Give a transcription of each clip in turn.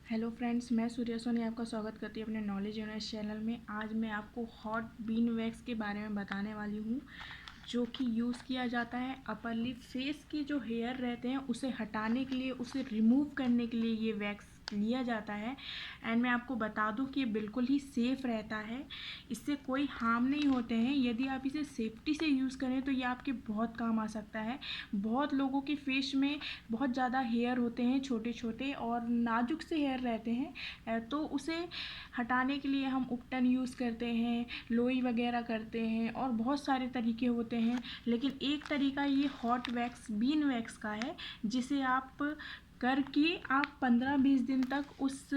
Hello friends, मैं सूर्या सोनी आपका स्वागत करती हूँ अपने नॉलेज यूनिवर्स चैनल में। आज मैं आपको हॉट बीन वैक्स के बारे में बताने वाली हूँ, जो कि यूज़ किया जाता है अपर लिप फेस के जो हेयर रहते हैं उसे हटाने के लिए, उसे रिमूव करने के लिए ये वैक्स लिया जाता है। एंड मैं आपको बता दूं कि ये बिल्कुल ही सेफ़ रहता है, इससे कोई हार्म नहीं होते हैं। यदि आप इसे सेफ्टी से यूज़ करें तो ये आपके बहुत काम आ सकता है। बहुत लोगों के फेस में बहुत ज़्यादा हेयर होते हैं, छोटे छोटे और नाजुक से हेयर रहते हैं, तो उसे हटाने के लिए हम उपटन यूज़ करते हैं, लोई वगैरह करते हैं और बहुत सारे तरीके होते हैं। लेकिन एक तरीका ये हॉट वैक्स बीन वैक्स का है, जिसे आप करके आप 15-20 दिन तक उस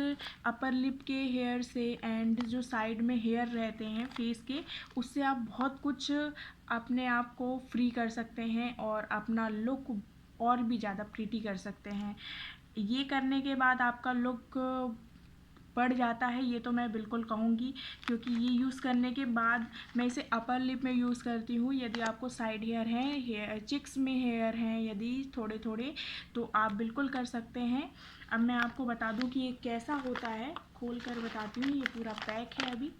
अपर लिप के हेयर से एंड जो साइड में हेयर रहते हैं फेस के, उससे आप बहुत कुछ अपने आप को फ्री कर सकते हैं और अपना लुक और भी ज़्यादा प्रीटी कर सकते हैं। ये करने के बाद आपका लुक बढ़ जाता है, ये तो मैं बिल्कुल कहूँगी, क्योंकि ये यूज़ करने के बाद मैं इसे अपर लिप में यूज़ करती हूँ। यदि आपको साइड हेयर हैं, हेयर चिक्स में हेयर हैं यदि थोड़े थोड़े, तो आप बिल्कुल कर सकते हैं। अब मैं आपको बता दूँ कि ये कैसा होता है, खोल कर बताती हूँ। ये पूरा पैक है अभी।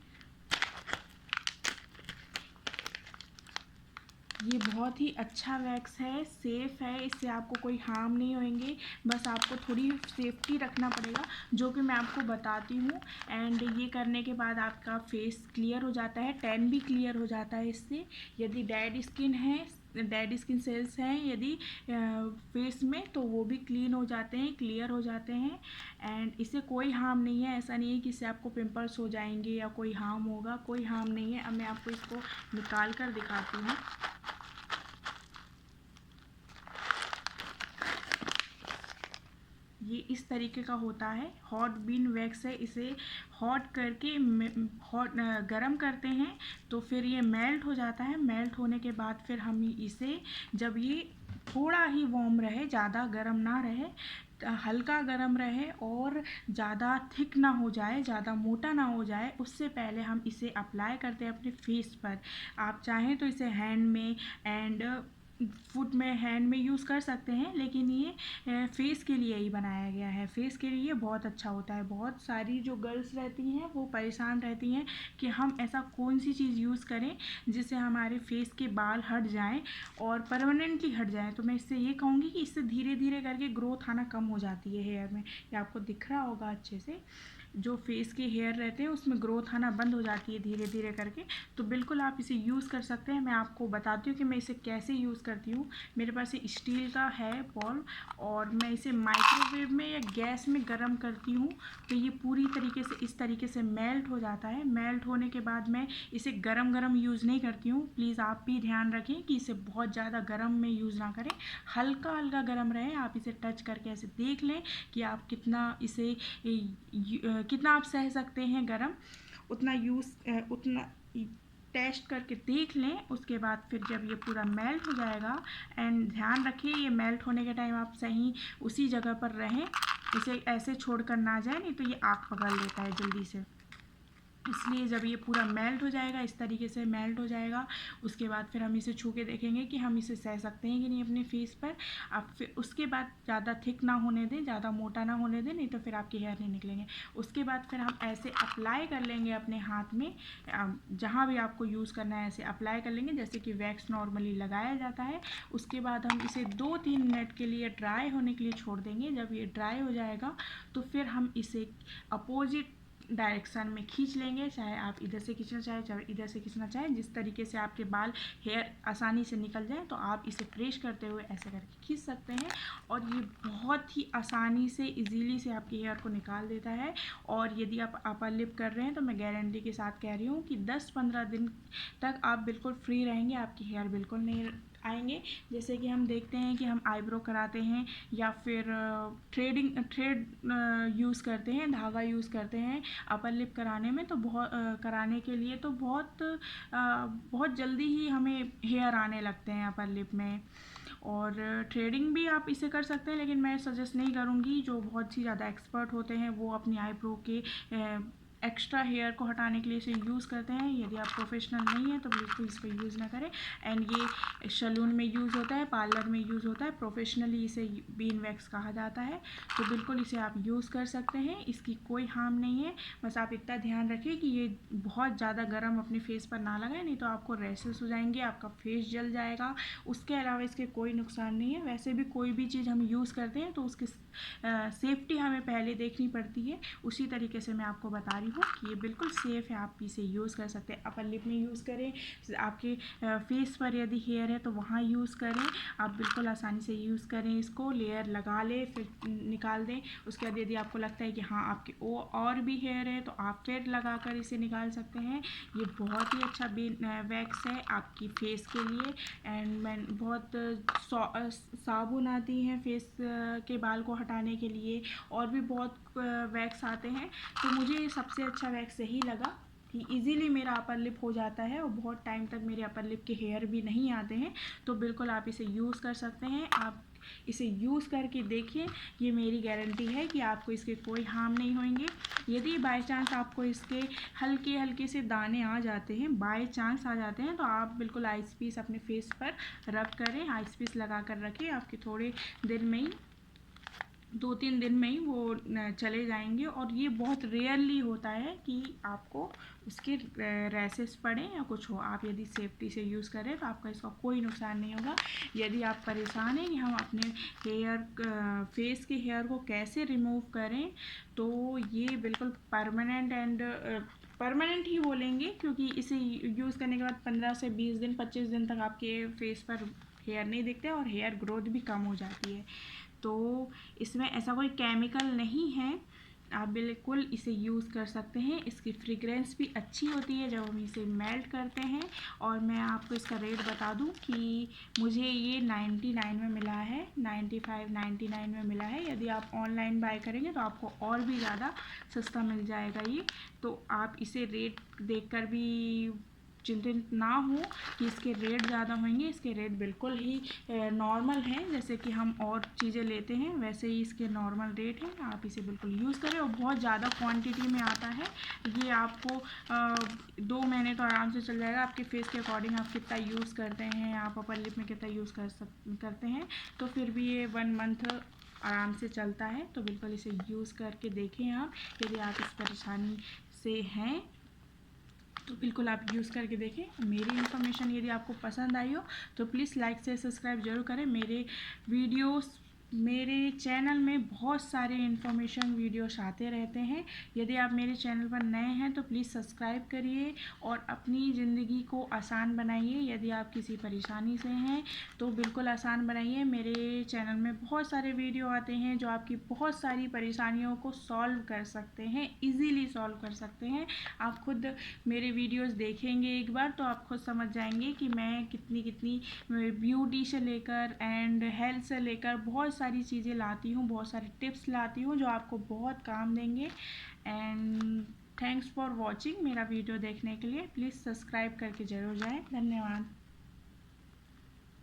ये बहुत ही अच्छा वैक्स है, सेफ़ है, इससे आपको कोई हार्म नहीं होंगे। बस आपको थोड़ी सेफ्टी रखना पड़ेगा, जो कि मैं आपको बताती हूँ। एंड ये करने के बाद आपका फेस क्लियर हो जाता है, टैन भी क्लियर हो जाता है इससे। यदि डेड स्किन है, डेड स्किन सेल्स हैं यदि फेस में, तो वो भी क्लीन हो जाते हैं, क्लियर हो जाते हैं। एंड इससे कोई हार्म नहीं है। ऐसा नहीं है कि इससे आपको पिंपल्स हो जाएंगे या कोई हार्म होगा, कोई हार्म नहीं है। अब मैं आपको इसको निकाल कर दिखाती हूँ। ये इस तरीके का होता है, हॉट बीन वैक्स है। इसे हॉट करके हॉट गरम करते हैं तो फिर ये मेल्ट हो जाता है। मेल्ट होने के बाद फिर हम इसे, जब ये थोड़ा ही वार्म रहे, ज़्यादा गर्म ना रहे, हल्का गर्म रहे और ज़्यादा थिक ना हो जाए, ज़्यादा मोटा ना हो जाए, उससे पहले हम इसे अप्लाई करते हैं अपने फेस पर। आप चाहें तो इसे हैंड में एंड फुट में, हैंड में यूज़ कर सकते हैं, लेकिन ये फेस के लिए ही बनाया गया है। फेस के लिए बहुत अच्छा होता है। बहुत सारी जो गर्ल्स रहती हैं वो परेशान रहती हैं कि हम ऐसा कौन सी चीज़ यूज़ करें जिससे हमारे फेस के बाल हट जाएं और परमानेंटली हट जाएं। तो मैं इससे ये कहूँगी कि इससे धीरे धीरे करके ग्रोथ आना कम हो जाती है हेयर में। ये आपको दिख रहा होगा अच्छे से, जो फेस के हेयर रहते हैं उसमें ग्रोथ आना बंद हो जाती है धीरे धीरे करके। तो बिल्कुल आप इसे यूज़ कर सकते हैं। मैं आपको बताती हूँ कि मैं इसे कैसे यूज़ करती हूँ। मेरे पास ये स्टील का है बॉल, और मैं इसे माइक्रोवेव में या गैस में गर्म करती हूँ, तो ये पूरी तरीके से इस तरीके से मेल्ट हो जाता है। मेल्ट होने के बाद मैं इसे गरम गरम यूज़ नहीं करती हूँ। प्लीज़ आप भी ध्यान रखें कि इसे बहुत ज़्यादा गर्म में यूज़ ना करें, हल्का हल्का गर्म रहे। आप इसे टच करके ऐसे देख लें कि आप कितना इसे कितना आप सह सकते हैं गरम, उतना उतना टेस्ट करके देख लें। उसके बाद फिर जब ये पूरा मेल्ट हो जाएगा, एंड ध्यान रखिए ये मेल्ट होने के टाइम आप सही उसी जगह पर रहें, इसे ऐसे छोड़ कर ना जाए, नहीं तो ये आग पकड़ लेता है जल्दी से। इसलिए जब ये पूरा मेल्ट हो जाएगा, इस तरीके से मेल्ट हो जाएगा, उसके बाद फिर हम इसे छू के देखेंगे कि हम इसे सह सकते हैं कि नहीं अपने फेस पर। अब फिर उसके बाद ज़्यादा थिक ना होने दें, ज़्यादा मोटा ना होने दें, नहीं तो फिर आपके हेयर नहीं निकलेंगे। उसके बाद फिर हम ऐसे अप्लाई कर लेंगे अपने हाथ में, जहाँ भी आपको यूज़ करना है ऐसे अप्लाई कर लेंगे जैसे कि वैक्स नॉर्मली लगाया जाता है। उसके बाद हम इसे 2-3 मिनट के लिए ड्राई होने के लिए छोड़ देंगे। जब ये ड्राई हो जाएगा तो फिर हम इसे अपोजिट डायरेक्शन में खींच लेंगे, चाहे आप इधर से खींचना चाहें चाहे इधर से खींचना चाहें, जिस तरीके से आपके बाल हेयर आसानी से निकल जाए, तो आप इसे प्रेस करते हुए ऐसे करके खींच सकते हैं। और ये बहुत ही आसानी से इजीली से आपके हेयर को निकाल देता है। और यदि आप अपर लिप कर रहे हैं तो मैं गारंटी के साथ कह रही हूँ कि 10-15 दिन तक आप बिल्कुल फ्री रहेंगे, आपके हेयर बिल्कुल नहीं आएंगे। जैसे कि हम देखते हैं कि हम आईब्रो कराते हैं या फिर थ्रेड यूज़ करते हैं, धागा यूज़ करते हैं अपर लिप कराने में, तो बहुत कराने के लिए तो बहुत जल्दी ही हमें हेयर आने लगते हैं अपर लिप में। और थ्रेडिंग भी आप इसे कर सकते हैं, लेकिन मैं सजेस्ट नहीं करूँगी। जो बहुत ही ज़्यादा एक्सपर्ट होते हैं वो अपनी आईब्रो के एक्स्ट्रा हेयर को हटाने के लिए इसे यूज़ करते हैं। यदि आप प्रोफेशनल नहीं है तो बिल्कुल इसको यूज़ ना करें। एंड ये सैलून में यूज़ होता है, पार्लर में यूज़ होता है, प्रोफेशनली इसे बीन वैक्स कहा जाता है। तो बिल्कुल इसे आप यूज़ कर सकते हैं, इसकी कोई हार्म नहीं है। बस आप इतना ध्यान रखिए कि ये बहुत ज़्यादा गर्म अपने फेस पर ना लगाए, नहीं तो आपको रैशेस हो जाएंगे, आपका फेस जल जाएगा। उसके अलावा इसके कोई नुकसान नहीं है। वैसे भी कोई भी चीज़ हम यूज़ करते हैं तो उसकी सेफ्टी हमें पहले देखनी पड़ती है। उसी तरीके से मैं आपको बता रही हूँ कि ये बिल्कुल सेफ़ है, आप इसे यूज़ कर सकते हैं। अपर लिप में यूज़ करें, आपके फेस पर यदि हेयर है तो वहाँ यूज़ करें। आप बिल्कुल आसानी से यूज़ करें इसको, लेयर लगा लें फिर निकाल दें। उसके बाद यदि आपको लगता है कि हाँ आपके और भी हेयर है तो आप फिर लगा कर इसे निकाल सकते हैं। ये बहुत ही अच्छा वैक्स है आपकी फेस के लिए। एंड मैं बहुत साबुन आती हैं फेस के बाल को हटाने के लिए, और भी बहुत वैक्स आते हैं। तो मुझे सबसे अच्छा वैक्स यही लगा कि इजीली मेरा अपर लिप हो जाता है और बहुत टाइम तक मेरे अपर लिप के हेयर भी नहीं आते हैं। तो बिल्कुल आप इसे यूज़ कर सकते हैं। आप इसे यूज़ करके देखिए, ये मेरी गारंटी है कि आपको इसके कोई हार्म नहीं होंगे। यदि बाय चांस आपको इसके हल्के हल्के से दाने आ जाते हैं, बाय चांस आ जाते हैं, तो आप बिल्कुल आइस पीस अपने फेस पर रब करें, आइस पीस लगा कर रखें। आपके थोड़े दिन में ही 2-3 दिन में ही वो चले जाएंगे। और ये बहुत रेयरली होता है कि आपको उसके रैसेस पड़े या कुछ हो। आप यदि सेफ्टी से यूज़ करें तो आपका इसका कोई नुकसान नहीं होगा। यदि आप परेशान हैं कि हम अपने फेस के हेयर को कैसे रिमूव करें, तो ये बिल्कुल परमानेंट ही बोलेंगे, क्योंकि इसे यूज़ करने के बाद 15 से 20 दिन 25 दिन तक आपके फेस पर हेयर नहीं दिखते और हेयर ग्रोथ भी कम हो जाती है। तो इसमें ऐसा कोई केमिकल नहीं है, आप बिल्कुल इसे यूज़ कर सकते हैं। इसकी फ्रेग्रेंस भी अच्छी होती है जब हम इसे मेल्ट करते हैं। और मैं आपको इसका रेट बता दूं कि मुझे ये 99 में मिला है, 95-99 में मिला है। यदि आप ऑनलाइन बाय करेंगे तो आपको और भी ज़्यादा सस्ता मिल जाएगा ये। तो आप इसे रेट देखकर भी चिंतित ना हो कि इसके रेट ज़्यादा होंगे। इसके रेट बिल्कुल ही नॉर्मल हैं, जैसे कि हम और चीज़ें लेते हैं वैसे ही इसके नॉर्मल रेट हैं। आप इसे बिल्कुल यूज़ करें, और बहुत ज़्यादा क्वांटिटी में आता है ये। आपको 2 महीने तो आराम से चल जाएगा। आपके फेस के अकॉर्डिंग आप कितना यूज़ करते हैं, आप अपर लिप में कितना यूज़ करते हैं, तो फिर भी ये 1 मंथ आराम से चलता है। तो बिल्कुल इसे यूज़ करके देखें आप, यदि आप इस परेशानी से हैं तो बिल्कुल आप यूज़ करके देखें। मेरी इन्फॉर्मेशन यदि आपको पसंद आई हो तो प्लीज़ लाइक से सब्सक्राइब जरूर करें। मेरे चैनल में बहुत सारे इन्फॉर्मेशन वीडियोस आते रहते हैं। यदि आप मेरे चैनल पर नए हैं तो प्लीज़ सब्सक्राइब करिए और अपनी ज़िंदगी को आसान बनाइए। यदि आप किसी परेशानी से हैं तो बिल्कुल आसान बनाइए। मेरे चैनल में बहुत सारे वीडियो आते हैं जो आपकी बहुत सारी परेशानियों को सॉल्व कर सकते हैं, ईज़िली सॉल्व कर सकते हैं। आप खुद मेरे वीडियोस देखेंगे एक बार तो आप खुद समझ जाएंगे कि मैं कितनी ब्यूटी से लेकर एंड हेल्थ से लेकर बहुत सारी चीज़ें लाती हूँ, बहुत सारे टिप्स लाती हूँ जो आपको बहुत काम देंगे। And thanks for watching. मेरा वीडियो देखने के लिए प्लीज़ सब्सक्राइब करके ज़रूर जाएं। धन्यवाद।